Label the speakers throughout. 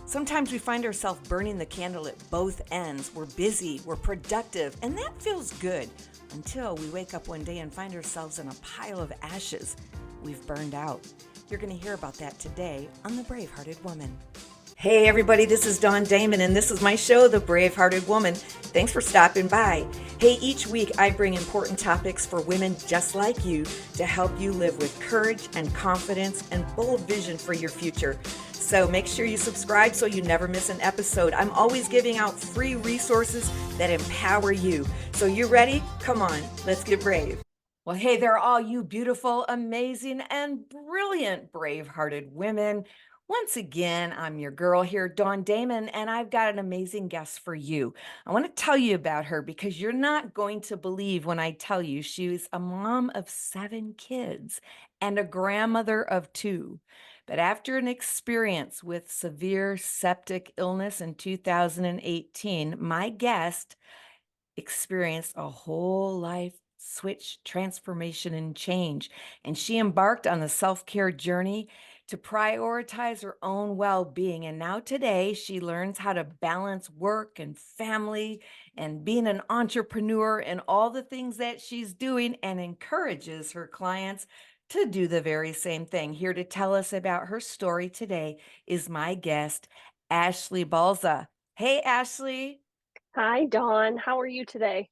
Speaker 1: Sometimes we find ourselves burning the candle at both ends. We're busy, we're productive, and that feels good until we wake up one day and find ourselves in a pile of ashes. We've burned out. You're going to hear about that today on The BraveHearted Woman. Hey everybody, this is Damon, and this is my show, The BraveHearted Woman. Thanks for stopping by. Hey, each week I bring important topics for women just like you to help you live with courage and confidence and bold vision for your future. So make sure you subscribe so you never miss an episode. I'm always giving out free resources that empower you. So you ready? Come on, let's get brave. Well, hey there, all you beautiful, amazing, and brilliant brave-hearted women. Once again, I'm your girl here, Damon, and I've got an amazing guest for you. I want to tell you about her because you're not going to believe when I tell you she's a mom of 7 kids and a grandmother of 2. But after an experience with severe septic illness in 2018, my guest experienced a whole life switch, transformation, and change. And she embarked on the self-care journey to prioritize her own well-being. And now today she learns how to balance work and family and being an entrepreneur and all the things that she's doing, and encourages her clients to do the very same thing. Here to tell us about her story today is my guest, Ashley Balza. Hey, Ashley.
Speaker 2: Hi, Dawn. How are you today?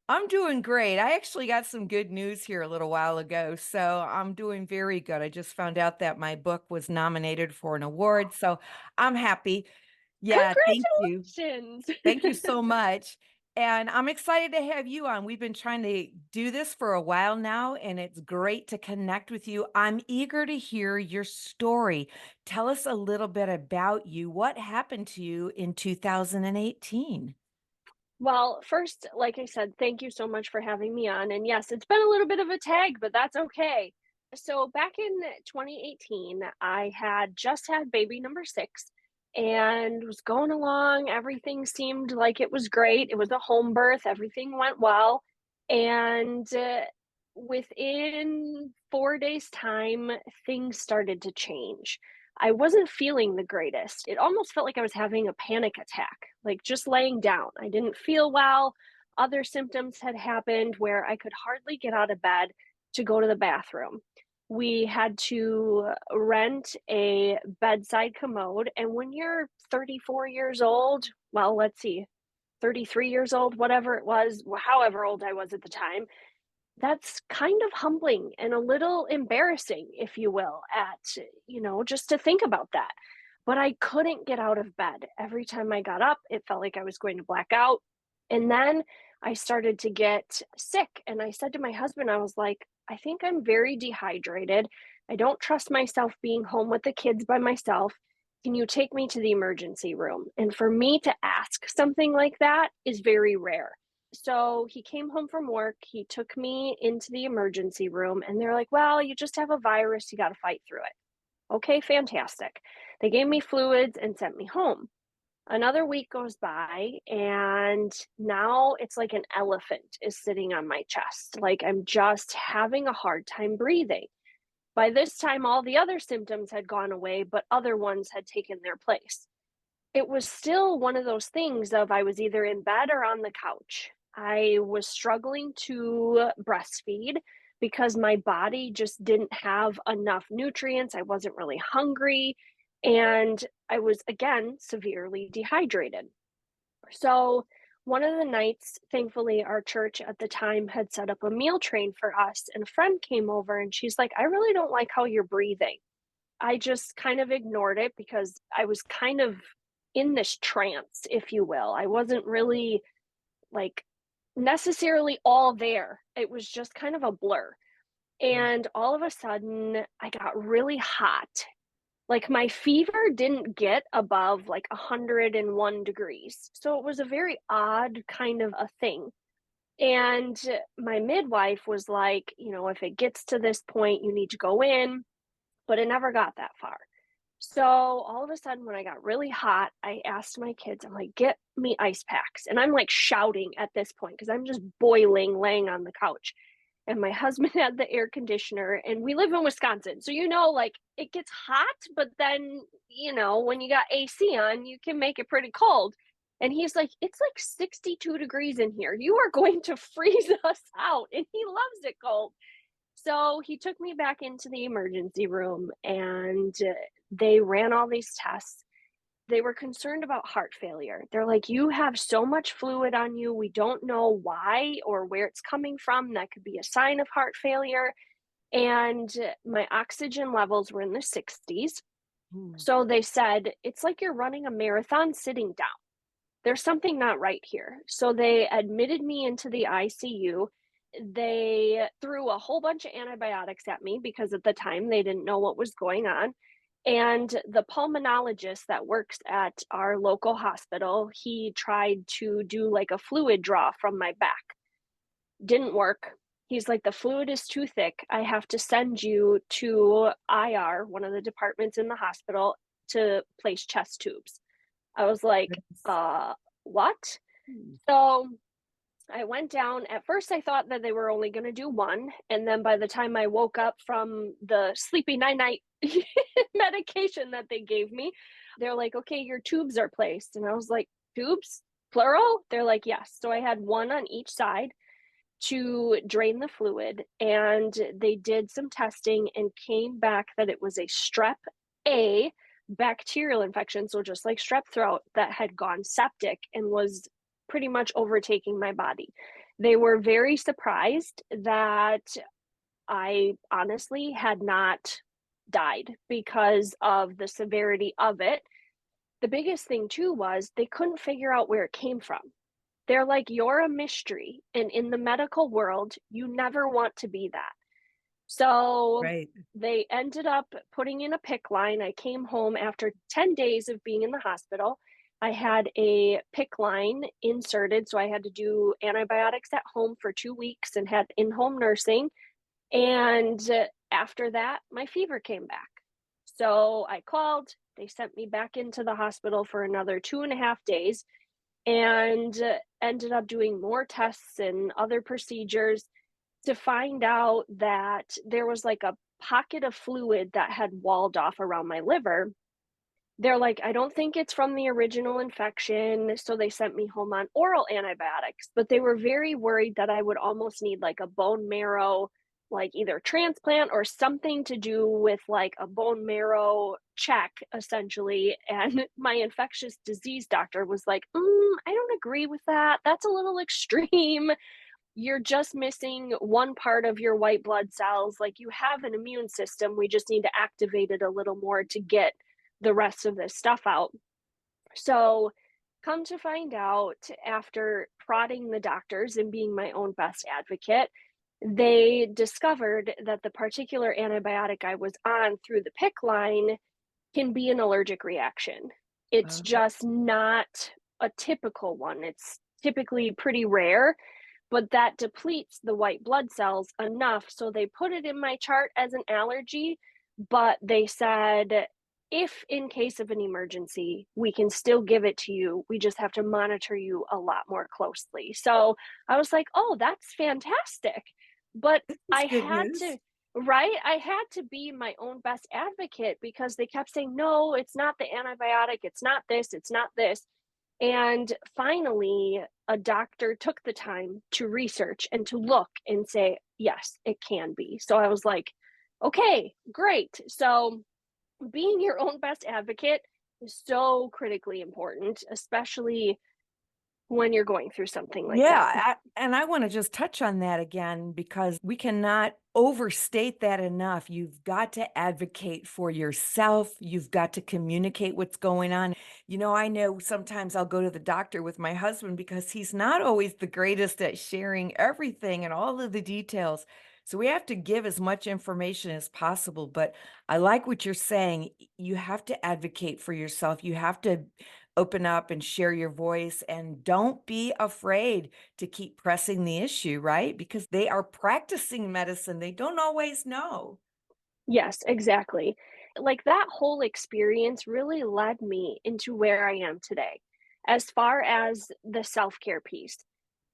Speaker 1: I'm doing great. I actually got some good news here a little while ago, so I'm doing very good. I just found out that my book was nominated for an award, so I'm happy. Yeah, thank you.
Speaker 2: Congratulations.
Speaker 1: Thank you so much. And I'm excited to have you on. We've been trying to do this for a while now, and it's great to connect with you. I'm eager to hear your story. Tell us a little bit about you. What happened to you in 2018?
Speaker 2: Well, first, like I said, thank you so much for having me on. And yes, it's been a little bit of a tag, but that's okay. So back in 2018, I had just had baby number 6 and was going along. Everything seemed like it was great. It was a home birth, everything went well. And within 4 days' time, things started to change. I wasn't feeling the greatest. It almost felt like I was having a panic attack, like just laying down. I didn't feel well. Other symptoms had happened where I could hardly get out of bed to go to the bathroom. We had to rent a bedside commode. And when you're 34 years old, well, let's see, 33 years old, whatever it was, however old I was at the time, that's kind of humbling and a little embarrassing, if you will, just to think about that. But I couldn't get out of bed. Every time I got up, it felt like I was going to black out. And then I started to get sick. And I said to my husband, I was like, I think I'm very dehydrated. I don't trust myself being home with the kids by myself. Can you take me to the emergency room? And for me to ask something like that is very rare. So he came home from work. He took me into the emergency room, and they're like, well, you just have a virus. You got to fight through it. Okay, fantastic. They gave me fluids and sent me home. Another week goes by, and now it's like an elephant is sitting on my chest. Like I'm just having a hard time breathing. By this time, all the other symptoms had gone away, but other ones had taken their place. It was still one of those things of I was either in bed or on the couch. I was struggling to breastfeed because my body just didn't have enough nutrients. I wasn't really hungry, and I was again severely dehydrated. So, one of the nights, thankfully, our church at the time had set up a meal train for us, and a friend came over and she's like, I really don't like how you're breathing. I just kind of ignored it because I was kind of in this trance, if you will. I wasn't really like necessarily all there. It was just kind of a blur. And all of a sudden, I got really hot. Like my fever didn't get above like 101 degrees. So it was a very odd kind of a thing. And my midwife was like, if it gets to this point, you need to go in, but it never got that far. So all of a sudden, when I got really hot, I asked my kids, I'm like, get me ice packs. And I'm like shouting at this point because I'm just boiling laying on the couch. and my husband had the air conditioner, and we live in Wisconsin. So, like it gets hot, but then, when you got AC on, you can make it pretty cold. And he's like, it's like 62 degrees in here. You are going to freeze us out. And he loves it cold. So he took me back into the emergency room and they ran all these tests. They were concerned about heart failure. They're like, you have so much fluid on you. We don't know why or where it's coming from. That could be a sign of heart failure. And my oxygen levels were in the 60s.
Speaker 1: Ooh.
Speaker 2: So they said, it's like you're running a marathon sitting down. There's something not right here. So they admitted me into the ICU. They threw a whole bunch of antibiotics at me because at the time they didn't know what was going on. And the pulmonologist that works at our local hospital, he tried to do like a fluid draw from my back. Didn't work. He's like, the fluid is too thick. I have to send you to IR, one of the departments in the hospital, to place chest tubes. I was like,
Speaker 1: Goodness.
Speaker 2: what?
Speaker 1: Hmm.
Speaker 2: So I went down. At first, I thought that they were only going to do one. And then by the time I woke up from the sleepy night medication that they gave me, they're like, okay, your tubes are placed. And I was like, tubes? Plural? They're like, yes. So I had one on each side to drain the fluid. And they did some testing and came back that it was a strep A bacterial infection. So just like strep throat that had gone septic and was pretty much overtaking my body. They were very surprised that I honestly had not died because of the severity of it. The biggest thing too was they couldn't figure out where it came from. They're like, you're a mystery. And in the medical world, you never want to be that. So
Speaker 1: Right.
Speaker 2: they ended up putting in a PICC line. I came home after 10 days of being in the hospital. I had a PICC line inserted. So I had to do antibiotics at home for 2 weeks and had in home nursing. And after that, my fever came back. So I called. They sent me back into the hospital for another 2.5 days and ended up doing more tests and other procedures to find out that there was like a pocket of fluid that had walled off around my liver. They're like, I don't think it's from the original infection. So they sent me home on oral antibiotics, but they were very worried that I would almost need like a bone marrow, like either transplant or something to do with like a bone marrow check, essentially. And my infectious disease doctor was like, I don't agree with that. That's a little extreme. You're just missing one part of your white blood cells. Like you have an immune system. We just need to activate it a little more to get the rest of this stuff out. So, come to find out, after prodding the doctors and being my own best advocate, they discovered that the particular antibiotic I was on through the PICC line can be an allergic reaction. It's
Speaker 1: Uh,
Speaker 2: just not a typical one. It's typically pretty rare, but that depletes the white blood cells enough. So they put it in my chart as an allergy, but they said, if in case of an emergency, we can still give it to you. We just have to monitor you a lot more closely. So I was like, oh, that's fantastic. But
Speaker 1: this is
Speaker 2: I
Speaker 1: good
Speaker 2: had
Speaker 1: news.
Speaker 2: to, right? I had to be my own best advocate because they kept saying, no, it's not the antibiotic. It's not this. It's not this. And finally, a doctor took the time to research and to look and say, yes, it can be. So I was like, okay, great. So being your own best advocate is so critically important, especially when you're going through something like that.
Speaker 1: And I want to just touch on that again because we cannot overstate that enough. You've got to advocate for yourself. You've got to communicate what's going on. I know sometimes I'll go to the doctor with my husband because he's not always the greatest at sharing everything and all of the details. So we have to give as much information as possible. But I like what you're saying. You have to advocate for yourself. You have to open up and share your voice and don't be afraid to keep pressing the issue, right? Because they are practicing medicine. They don't always know.
Speaker 2: Yes, exactly. Like that whole experience really led me into where I am today, as far as the self care piece.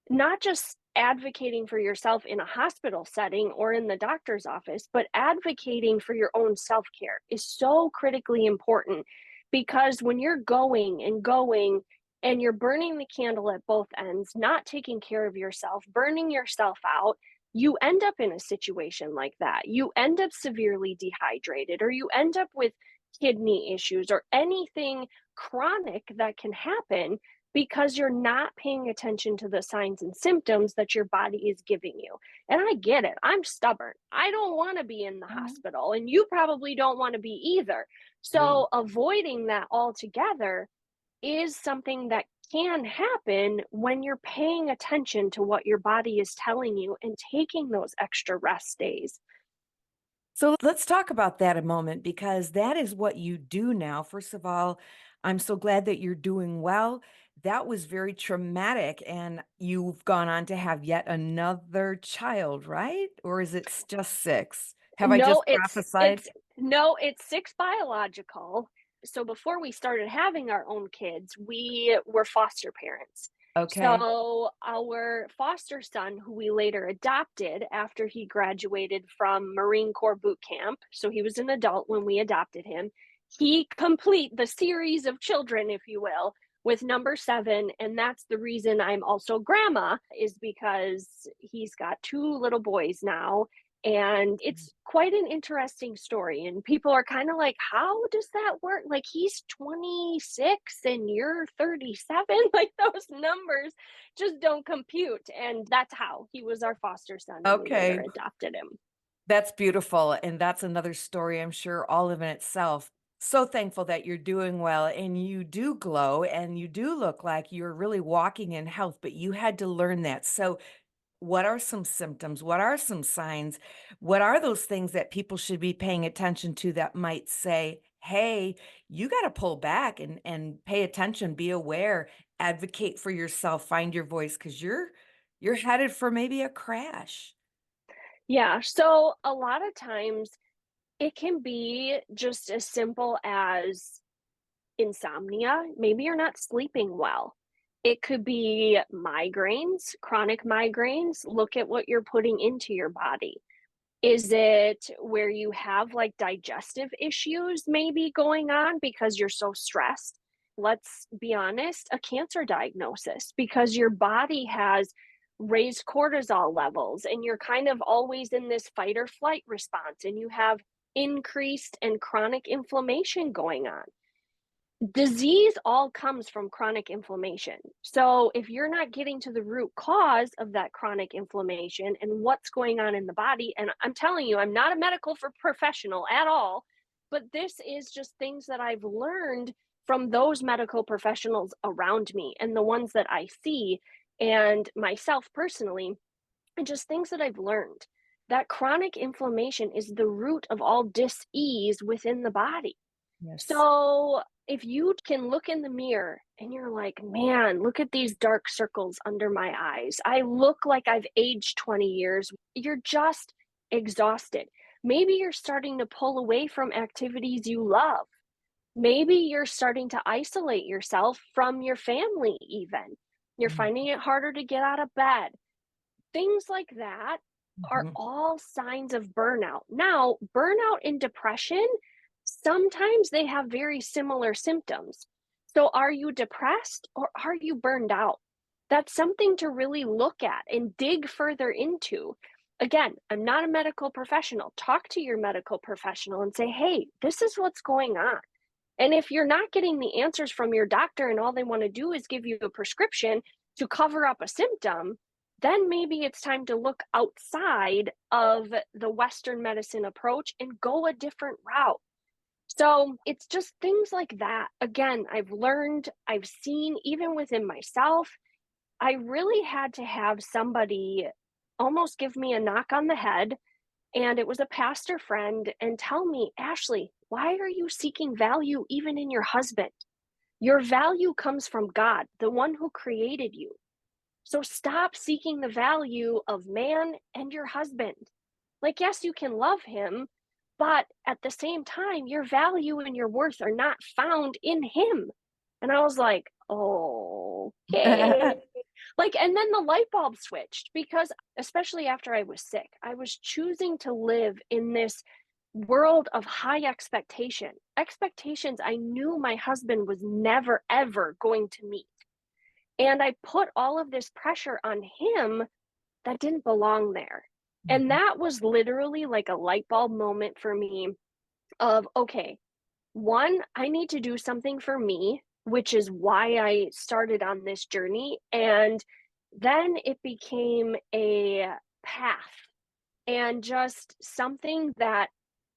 Speaker 2: not just advocating for yourself in a hospital setting or in the doctor's office, but advocating for your own self care is so critically important because when you're going and going and you're burning the candle at both ends, not taking care of yourself, burning yourself out, you end up in a situation like that. You end up severely dehydrated, or you end up with kidney issues or anything chronic that can happen because you're not paying attention to the signs and symptoms that your body is giving you. And I get it. I'm stubborn. I don't want to be in the
Speaker 1: Mhm.
Speaker 2: hospital, and you probably don't want to be either.
Speaker 1: No.
Speaker 2: So, avoiding that altogether is something that can happen when you're paying attention to what your body is telling you and taking those extra rest days.
Speaker 1: So let's talk about that a moment because that is what you do now. First of all, I'm so glad that you're doing well. That was very traumatic, and you've gone on to have yet another child, right? Or is it just six? Have I
Speaker 2: No,
Speaker 1: just prophesied?
Speaker 2: it's 6 biological. So before we started having our own kids, we were foster parents.
Speaker 1: Okay.
Speaker 2: So our foster son, who we later adopted after he graduated from Marine Corps boot camp, so he was an adult when we adopted him, he complete the series of children, if you will, with number 7, and that's the reason I'm also grandma, is because he's got 2 little boys now, and
Speaker 1: Mm.
Speaker 2: it's quite an interesting story. And people are kind of like, how does that work? Like, he's 26 and you're 37. Like, those numbers just don't compute. And that's how he was our foster son, and we later
Speaker 1: Okay.
Speaker 2: adopted him.
Speaker 1: That's beautiful, and that's another story, I'm sure, all of in itself. So thankful that you're doing well, and you do glow, and you do look like you're really walking in health, but you had to learn that. So what are some symptoms? What are some signs? What are those things that people should be paying attention to that might say, "Hey, you gotta pull back and pay attention, be aware, advocate for yourself, find your voice, because you're headed for maybe a crash."
Speaker 2: Yeah. So a lot of times it can be just as simple as insomnia. Maybe you're not sleeping well. It could be migraines, chronic migraines. Look at what you're putting into your body. Is it where you have like digestive issues maybe going on because you're so stressed? Let's be honest, a cancer diagnosis because your body has raised cortisol levels and you're kind of always in this fight or flight response and you have increased and chronic inflammation going on. Disease all comes from chronic inflammation. So, if you're not getting to the root cause of that chronic inflammation and what's going on in the body, and I'm telling you, I'm not a medical professional at all, but this is just things that I've learned from those medical professionals around me and the ones that I see and myself personally, and just things that I've learned. That chronic inflammation is the root of all dis-ease within the body.
Speaker 1: Yes.
Speaker 2: So, if you can look in the mirror and you're like, man, look at these dark circles under my eyes. I look like I've aged 20 years. You're just exhausted. Maybe you're starting to pull away from activities you love. Maybe you're starting to isolate yourself from your family, even. You're
Speaker 1: Mm,
Speaker 2: finding it harder to get out of bed. Things like that are
Speaker 1: mhm.
Speaker 2: all signs of burnout. Now, burnout and depression, sometimes they have very similar symptoms. So, are you depressed or are you burned out? That's something to really look at and dig further into. Again, I'm not a medical professional. Talk to your medical professional and say, hey, this is what's going on. And if you're not getting the answers from your doctor and all they want to do is give you a prescription to cover up a symptom, then maybe it's time to look outside of the Western medicine approach and go a different route. So it's just things like that. Again, I've learned, I've seen, even within myself, I really had to have somebody almost give me a knock on the head, and it was a pastor friend, and tell me, Ashley, why are you seeking value even in your husband? Your value comes from God, the one who created you. So stop seeking the value of man and your husband. Like, yes, you can love him, but at the same time, your value and your worth are not found in him. And I was like, okay. Like, and then the light bulb switched because, especially after I was sick, I was choosing to live in this world of high expectations I knew my husband was never, ever going to meet. And I put all of this pressure on him that didn't belong there. And
Speaker 1: Mhm.
Speaker 2: that was literally like a light bulb moment for me of, okay, one, I need to do something for me, which is why I started on this journey. And then it became a path and just something that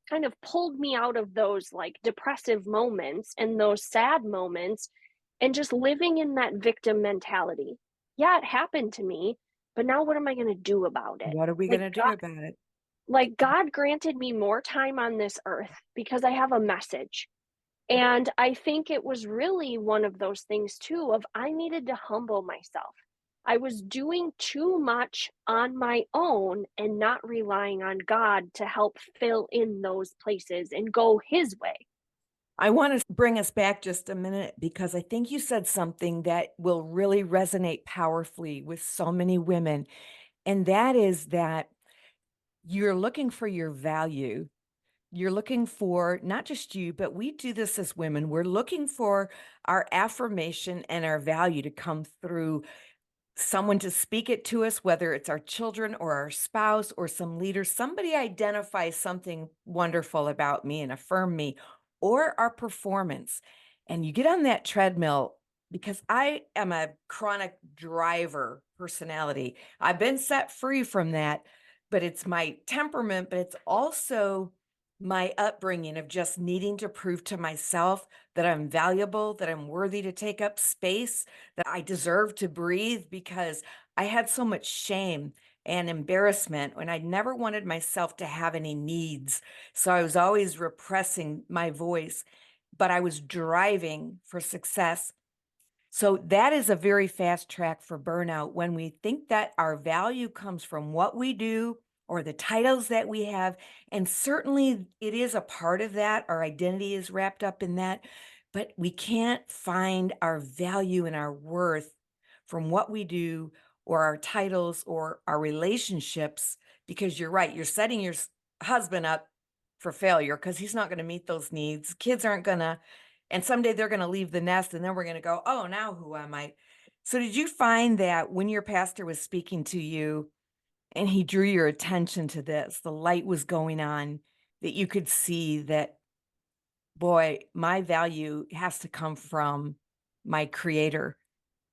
Speaker 2: kind of pulled me out of those like depressive moments and those sad moments and just living in that victim mentality. Yeah, it happened to me, but now what am I going to do about it?
Speaker 1: What are we
Speaker 2: Like
Speaker 1: going to do about it?
Speaker 2: God granted me more time on this earth because I have a message. And I think it was really one of those things too of I needed to humble myself. I was doing too much on my own and not relying on God to help fill in those places and go his way.
Speaker 1: I want to bring us back just a minute because I think you said something that will really resonate powerfully with so many women. And that is that you're looking for your value. You're looking for not just you, but we do this as women. We're looking for our affirmation and our value to come through someone to speak it to us, whether it's our children or our spouse or some leader, somebody identifies something wonderful about me and affirm me, or our performance. And you get on that treadmill because I am a chronic driver personality. I've been set free from that, but it's my temperament, but it's also my upbringing of just needing to prove to myself that I'm valuable, that I'm worthy to take up space, that I deserve to breathe because I had so much shame and embarrassment when I never wanted myself to have any needs. So I was always repressing my voice, but I was driving for success. So that is a very fast track for burnout when we think that our value comes from what we do or the titles that we have. And certainly it is a part of that. Our identity is wrapped up in that. But we can't find our value and our worth from what we do or our titles or our relationships because you're right. You're setting your husband up for failure because he's not going to meet those needs. Kids aren't going to, and someday they're going to leave the nest and then we're going to go, oh, now who am I? So did you find that when your pastor was speaking to you and he drew your attention to this, the light was going on, that you could see that, boy, my value has to come from my creator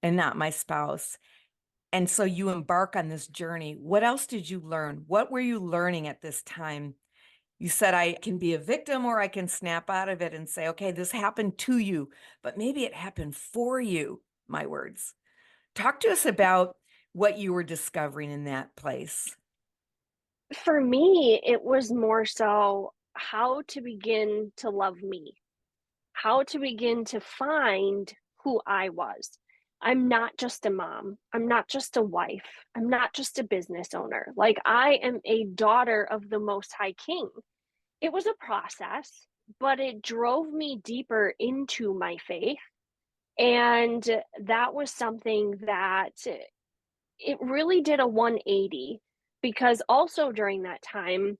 Speaker 1: and not my spouse? And so you embark on this journey. What else did you learn? What were you learning at this time? You said I can be a victim or I can snap out of it and say, okay, this happened to you, but maybe it happened for you, my words. Talk to us about what you were discovering in that place.
Speaker 2: For me, it was more so how to begin to love me, how to begin to find who I was. I'm not just a mom. I'm not just a wife. I'm not just a business owner. Like, I am a daughter of the Most High King. It was a process, but it drove me deeper into my faith. And that was something that it really did a 180 because also during that time,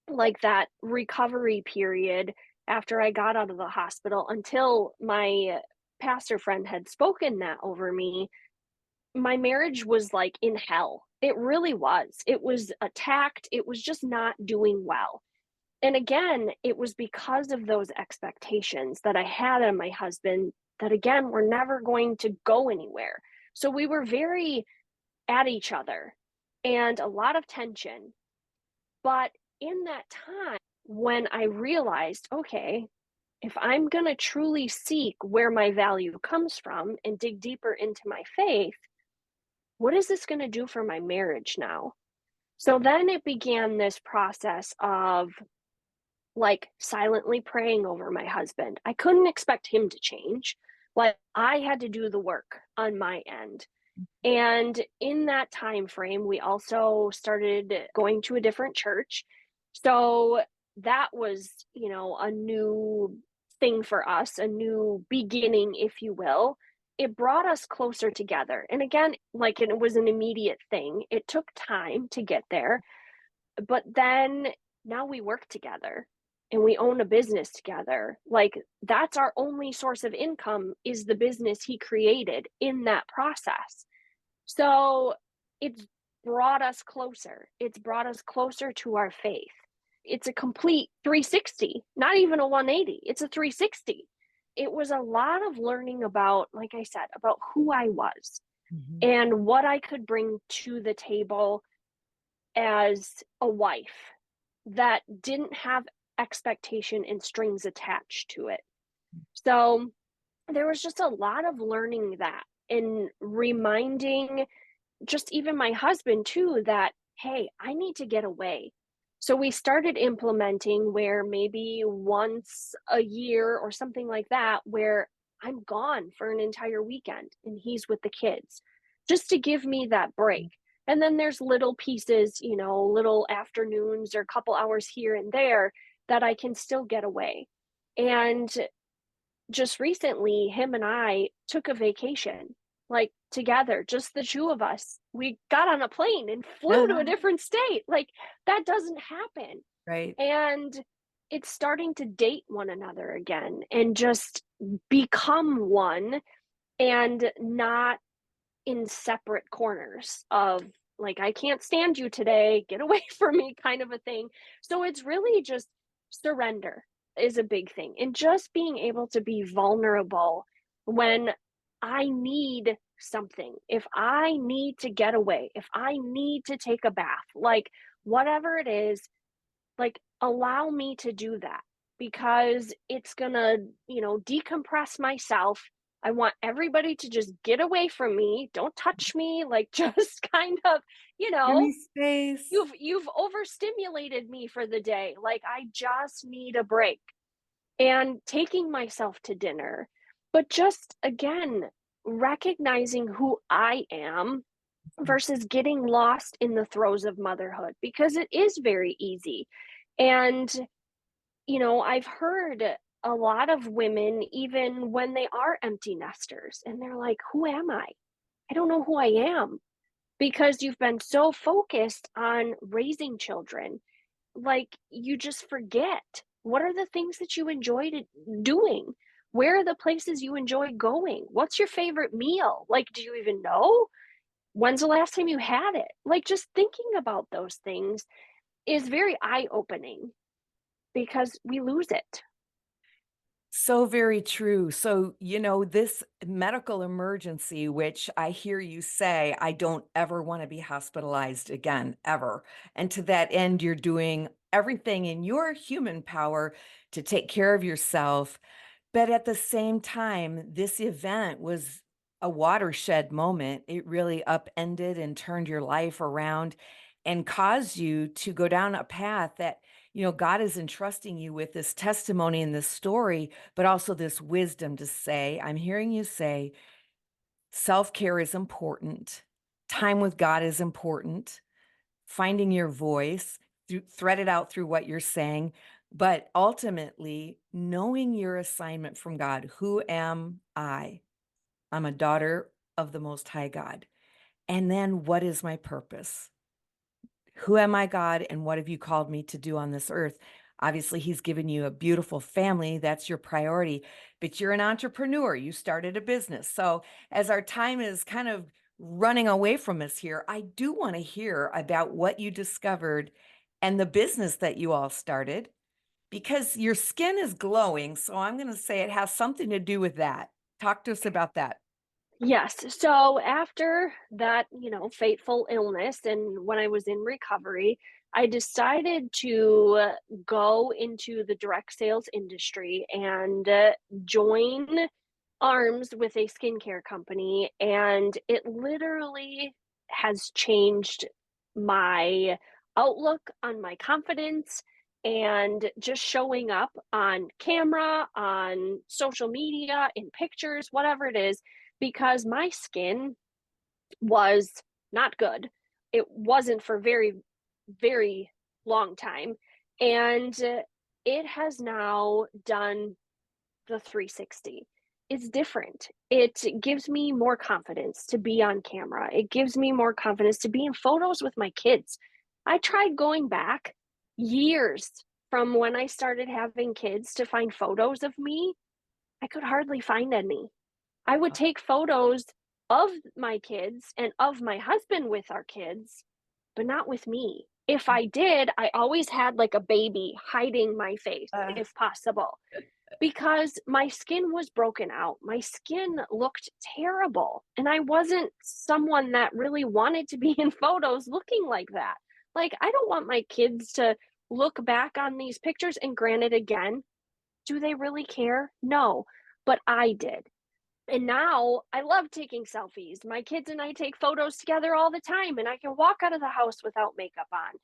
Speaker 2: like that recovery period after I got out of the hospital until my pastor friend had spoken that over me, my marriage was like in hell. It really was. It was attacked. It was just not doing well. And again, it was because of those expectations that I had on my husband that again were never going to go anywhere. So we were very at each other and a lot of tension. But in that time, when I realized, okay, if I'm going to truly seek where my value comes from and dig deeper into my faith, what is this going to do for my marriage now? So then it began this process of like silently praying over my husband. I couldn't expect him to change. Like I had to do the work on my end. And in that time frame, we also started going to a different church. So that was, a new thing for us, a new beginning, if you will. it brought us closer together. And again, like it was an immediate thing. It took time to get there, but then now we work together and we own a business together. Like that's our only source of income is the business he created in that process. So it's brought us closer. It's brought us closer to our faith. It's a complete 360, not even a 180. It's a 360. It was a lot of learning about, like I said, about who I was
Speaker 1: Mhm.
Speaker 2: and what I could bring to the table as a wife that didn't have expectation and strings attached to it. So there was just a lot of learning that and reminding just even my husband too that, hey, I need to get away. So we started implementing where maybe once a year or something like that, where I'm gone for an entire weekend and he's with the kids, just to give me that break. And then there's little pieces, little afternoons or a couple hours here and there that I can still get away. And just recently, him and I took a vacation, like together, just the two of us. We got on a plane and flew to a different state. Like that doesn't happen.
Speaker 1: Right.
Speaker 2: And it's starting to date one another again and just become one and not in separate corners of like, I can't stand you today, get away from me kind of a thing. So it's really just surrender is a big thing. And just being able to be vulnerable when I need something, if I need to get away, if I need to take a bath, like whatever it is, like allow me to do that because it's gonna, decompress myself. I want everybody to just get away from me, don't touch me, like just kind of, you
Speaker 1: Give
Speaker 2: know
Speaker 1: me space.
Speaker 2: you've overstimulated me for the day, like I just need a break. And taking myself to dinner, but just again recognizing who I am versus getting lost in the throes of motherhood because it is very easy. And, I've heard a lot of women, even when they are empty nesters, and they're like, who am I? I don't know who I am because you've been so focused on raising children. Like, you just forget what are the things that you enjoy doing? Where are the places you enjoy going? What's your favorite meal? Like, do you even know? When's the last time you had it? Like, just thinking about those things is very eye opening because we lose it.
Speaker 1: So very true. So, this medical emergency, which I hear you say, I don't ever want to be hospitalized again, ever. And to that end, you're doing everything in your human power to take care of yourself. But at the same time, this event was a watershed moment. It really upended and turned your life around and caused you to go down a path that, God is entrusting you with this testimony and this story, but also this wisdom to say, I'm hearing you say, self care is important. Time with God is important. Finding your voice, thread it out through what you're saying, but ultimately knowing your assignment from God. Who am I? I'm a daughter of the Most High God. And then what is my purpose? Who am I, God, and what have you called me to do on this earth? Obviously, He's given you a beautiful family. That's your priority, but you're an entrepreneur. You started a business. So, as our time is kind of running away from us here, I do want to hear about what you discovered and the business that you all started because your skin is glowing. So, I'm going to say it has something to do with that. Talk to us about that.
Speaker 2: Yes. So after that, fateful illness and when I was in recovery, I decided to go into the direct sales industry and join arms with a skincare company. And it literally has changed my outlook on my confidence and just showing up on camera, on social media, in pictures, whatever it is, because my skin was not good. It wasn't for very, very long time. And it has now done the 360. is different. It gives me more confidence to be on camera. It gives me more confidence to be in photos with my kids. I tried going back years from when I started having kids to find photos of me. I could hardly find any. I would take photos of my kids and of my husband with our kids, but not with me. If I did, I always had like a baby hiding my face
Speaker 1: Uh,
Speaker 2: if possible because my skin was broken out. My skin looked terrible. And I wasn't someone that really wanted to be in photos looking like that. Like, I don't want my kids to look back on these pictures. And granted, again, do they really care? No, but I did. And now I love taking selfies. My kids and I take photos together all the time, and I can walk out of the house without makeup on.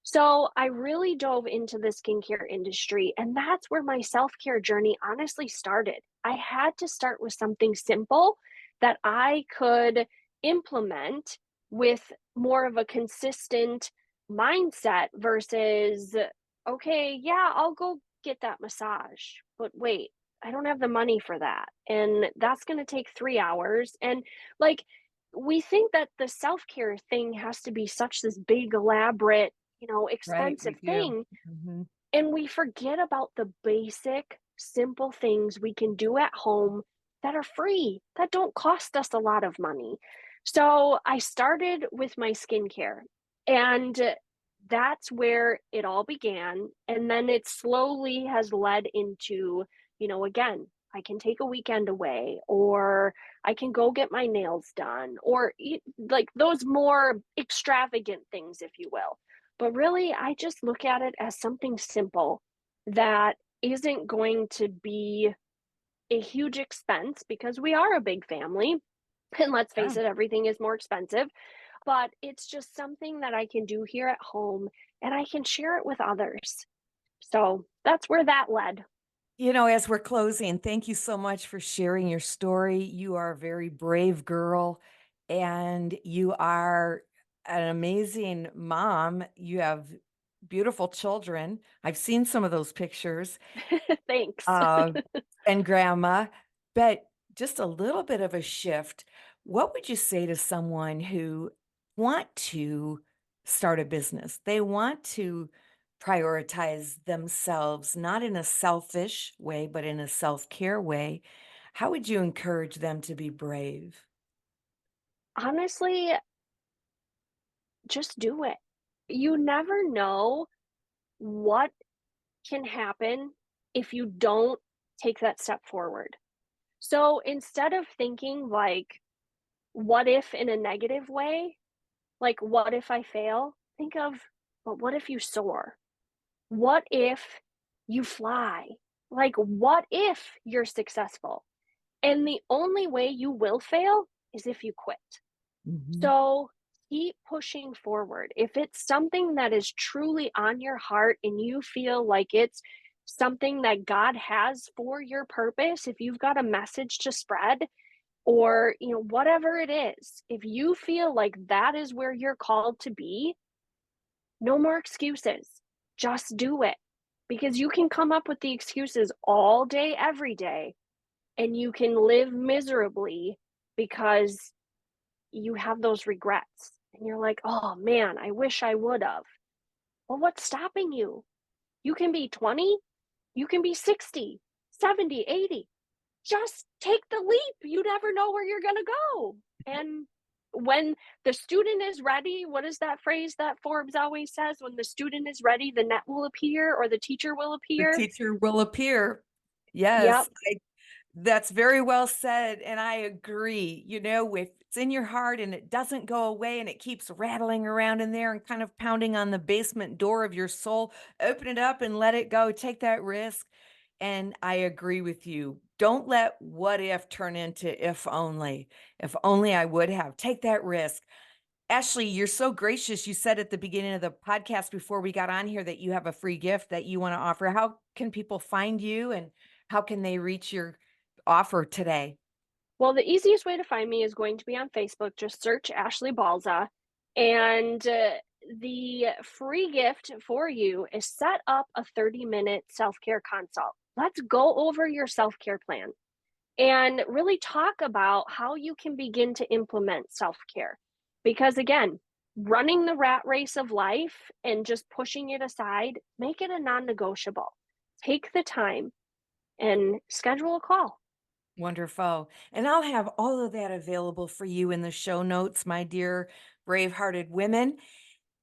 Speaker 2: So I really dove into the skincare industry, and that's where my self-care journey honestly started. I had to start with something simple that I could implement with more of a consistent mindset versus, okay, yeah, I'll go get that massage, but wait, I don't have the money for that. And that's going to take 3 hours. And like, we think that the self-care thing has to be such this big, elaborate,
Speaker 1: right,
Speaker 2: expensive
Speaker 1: we do.
Speaker 2: thing.
Speaker 1: Mhm.
Speaker 2: And we forget about the basic, simple things we can do at home that are free, that don't cost us a lot of money. So I started with my skincare, and that's where it all began. And then it slowly has led into, again, I can take a weekend away, or I can go get my nails done, or like those more extravagant things, if you will. But really, I just look at it as something simple that isn't going to be a huge expense because we are a big family. And let's
Speaker 1: Yeah.
Speaker 2: face it, everything is more expensive. But it's just something that I can do here at home and I can share it with others. So that's where that led.
Speaker 1: As we're closing, thank you so much for sharing your story. You are a very brave girl and you are an amazing mom. You have beautiful children. I've seen some of those pictures,
Speaker 2: Thanks.
Speaker 1: uh, and grandma, but just a little bit of a shift. What would you say to someone who want to start a business? They want to prioritize themselves, not in a selfish way, but in a self-care way. How would you encourage them to be brave?
Speaker 2: Honestly, just do it. You never know what can happen if you don't take that step forward. So instead of thinking like, what if in a negative way, like, what if I fail? Think of, but what if you soar? What if you fly? Like, what if you're successful? And the only way you will fail is if you quit.
Speaker 1: Mhm.
Speaker 2: So keep pushing forward. If it's something that is truly on your heart and you feel like it's something that God has for your purpose, if you've got a message to spread, or whatever it is, if you feel like that is where you're called to be, no more excuses. Just do it, because you can come up with the excuses all day every day and you can live miserably because you have those regrets and you're like, oh man, I wish I would have. Well, what's stopping you? You can be 20, you can be 60, 70, 80. Just take the leap. You never know where you're going to go. And when the student is ready, what is that phrase that Forbes always says? When the student is ready, the net will appear or the teacher will
Speaker 1: The
Speaker 2: appear.
Speaker 1: teacher will appear. Yes,
Speaker 2: Yep.
Speaker 1: that's very well said, and I agree. If it's in your heart and it doesn't go away and it keeps rattling around in there and kind of pounding on the basement door of your soul, open it up and let it go. Take that risk. And I agree with you. Don't let what if turn into if only. If only I would have. Take that risk. Ashley, you're so gracious. You said at the beginning of the podcast before we got on here that you have a free gift that you want to offer. How can people find you and how can they reach your offer today?
Speaker 2: Well, the easiest way to find me is going to be on Facebook. Just search Ashley Balza. And the free gift for you is set up a 30-minute self care consult. Let's go over your self care plan. and really talk about how you can begin to implement self care. Because again, running the rat race of life and just pushing it aside, make it a non negotiable. Take the time and schedule a call.
Speaker 1: Wonderful. And I'll have all of that available for you in the show notes, my dear brave-hearted women.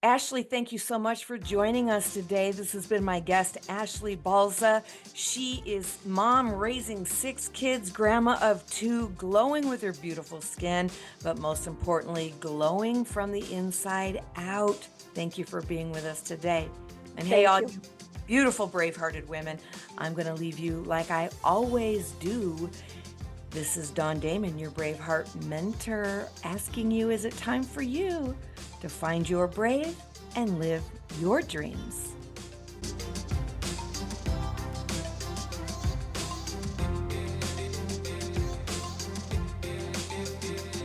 Speaker 1: Ashley, thank you so much for joining us today. This has been my guest, Ashley Balza. She is mom raising 6 kids, grandma of 2, glowing with her beautiful skin, but most importantly, glowing from the inside out. Thank you for being with us today. And hey,
Speaker 2: Thank
Speaker 1: all
Speaker 2: you.
Speaker 1: you beautiful, brave-hearted women, I'm going to leave you like I always do. This is Dawn Damon, your BraveHeart mentor, asking you, is it time for you to find your brave and live your dreams?